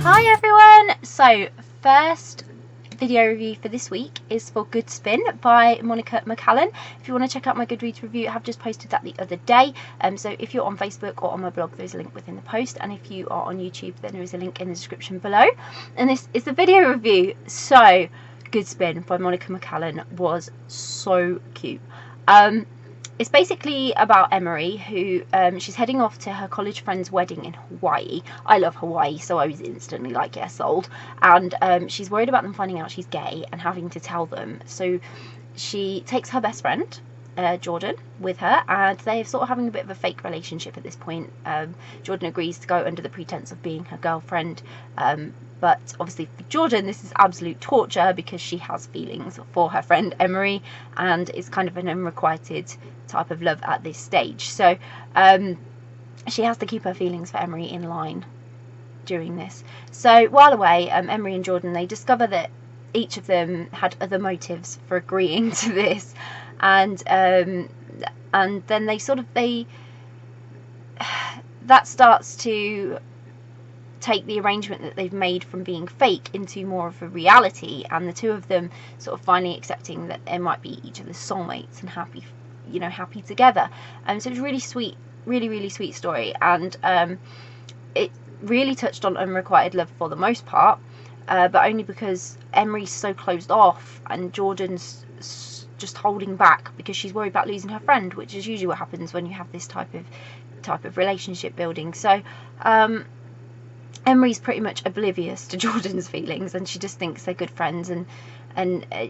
Hi everyone! So, first video review for this week is for Good Spin by Mccallan. If you want to check out my Goodreads review, I have just posted that the other day. So if you're on Facebook or on my blog, there's a link within the post, and if you are on YouTube, then there is a link in the description below. And this is the video review. So, Good Spin by Mccallan was so cute. It's basically about Emery, who she's heading off to her college friend's wedding in Hawaii. I love Hawaii, so I was instantly like, yeah, sold. And she's worried about them finding out she's gay and having to tell them. So she takes her best friend, Jordan, with her, and they're sort of having a bit of a fake relationship at this point. Jordan agrees to go under the pretense of being her girlfriend, but obviously for Jordan this is absolute torture because she has feelings for her friend Emery, and it's kind of an unrequited type of love at this stage. So she has to keep her feelings for Emery in line during this. So while away, Emery and Jordan, they discover that each of them had other motives for agreeing to this, and then that starts to take the arrangement that they've made from being fake into more of a reality, and the two of them sort of finally accepting that they might be each other's soulmates and happy together. So it's really sweet, really sweet story, and it really touched on unrequited love for the most part, but only because Emery's so closed off and Jordan's just holding back because she's worried about losing her friend, which is usually what happens when you have this type of relationship building. So Emery's pretty much oblivious to Jordan's feelings, and she just thinks they're good friends, and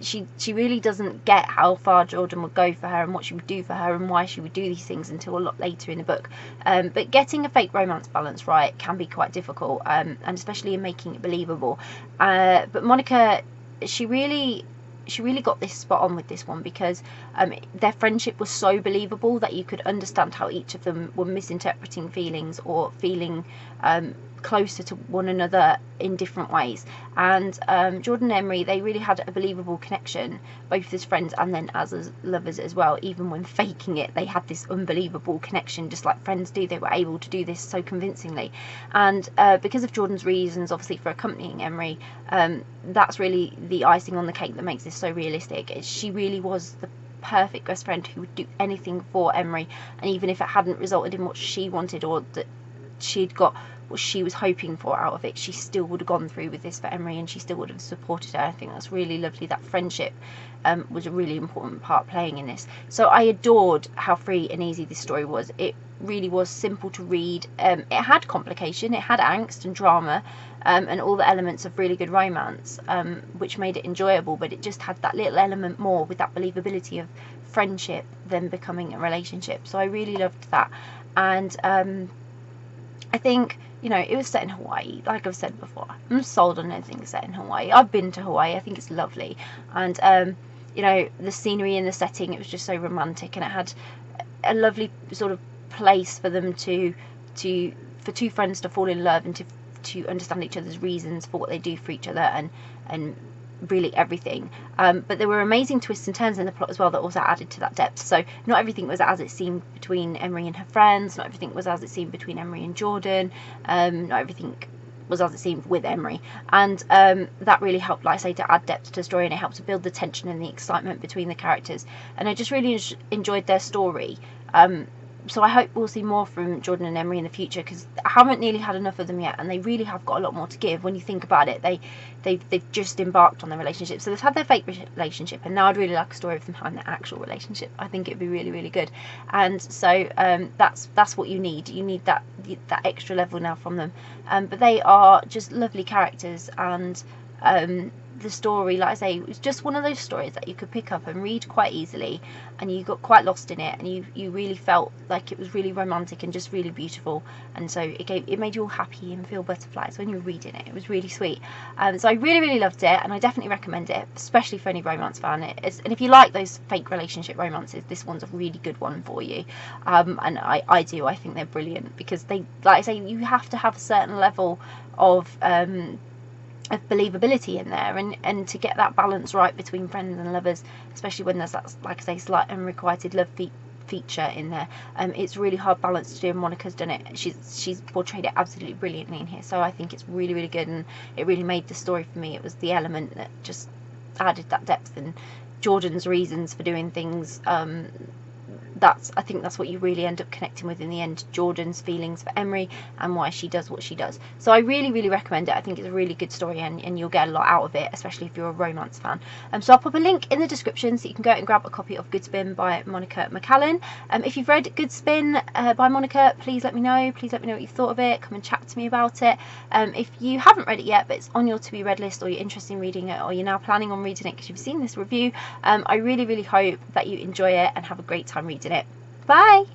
she really doesn't get how far Jordan would go for her and what she would do for her and why she would do these things until a lot later in the book. But getting a fake romance balance right can be quite difficult, and especially in making it believable. But Monica, she really got this spot on with this one, because their friendship was so believable that you could understand how each of them were misinterpreting feelings or feeling closer to one another in different ways. And Jordan and Emery, they really had a believable connection, both as friends and then as lovers as well. Even when faking it, they had this unbelievable connection, just like friends do. They were able to do this so convincingly, and because of Jordan's reasons, obviously, for accompanying Emery, that's really the icing on the cake that makes this so realistic. She really was the perfect best friend who would do anything for Emery, and even if it hadn't resulted in what she wanted, or that she'd got what she was hoping for out of it, she still would have gone through with this for Emery, and she still would have supported her. I think that's really lovely. That friendship was a really important part playing in this. So I adored how free and easy this story was. It really was simple to read. It had complication, it had angst and drama, and all the elements of really good romance, which made it enjoyable, but it just had that little element more with that believability of friendship then becoming a relationship. So I really loved that. And I think, it was set in Hawaii, like I've said before. I'm sold on anything set in Hawaii. I've been to Hawaii, I think it's lovely. And, the scenery and the setting, it was just so romantic, and it had a lovely sort of place for them for two friends to fall in love and to understand each other's reasons for what they do for each other, and really everything. But there were amazing twists and turns in the plot as well that also added to that depth. So not everything was as it seemed between Emery and her friends, not everything was as it seemed between Emery and Jordan, not everything was as it seemed with Emery, and that really helped, like I say, to add depth to the story, and it helped to build the tension and the excitement between the characters, and I just really enjoyed their story. So I hope we'll see more from Jordan and Emery in the future, because I haven't nearly had enough of them yet, and they really have got a lot more to give. When you think about it, they've just embarked on their relationship, so they've had their fake relationship, and now I'd really like a story of them having their actual relationship. I think it'd be really good, and so that's what you need. You need that extra level now from them, but they are just lovely characters, and the story, like I say, it was just one of those stories that you could pick up and read quite easily, and you got quite lost in it, and you really felt like it was really romantic and just really beautiful, and so it made you all happy and feel butterflies when you were reading it. It was really sweet. So I really loved it, and I definitely recommend it, especially for any romance fan. And if you like those fake relationship romances, this one's a really good one for you. And I think they're brilliant, because they, like I say, you have to have a certain level of believability in there, and to get that balance right between friends and lovers, especially when there's that, like I say, slight unrequited love feature in there. It's really hard balance to do, and Monica's done it. She's portrayed it absolutely brilliantly in here, so I think it's really, really good, and it really made the story for me. It was the element that just added that depth, and Jordan's reasons for doing things. I think that's what you really end up connecting with in the end, Jordan's feelings for Emery and why she does what she does. So I really, really recommend it. I think it's a really good story, and you'll get a lot out of it, especially if you're a romance fan. So I'll pop a link in the description so you can go and grab a copy of Good Spin by Monica Mccallan. If you've read Good Spin by Monica, please let me know. Please let me know what you thought of it. Come and chat to me about it. If you haven't read it yet, but it's on your to be read list, or you're interested in reading it, or you're now planning on reading it because you've seen this review, I really, really hope that you enjoy it and have a great time reading it. Bye!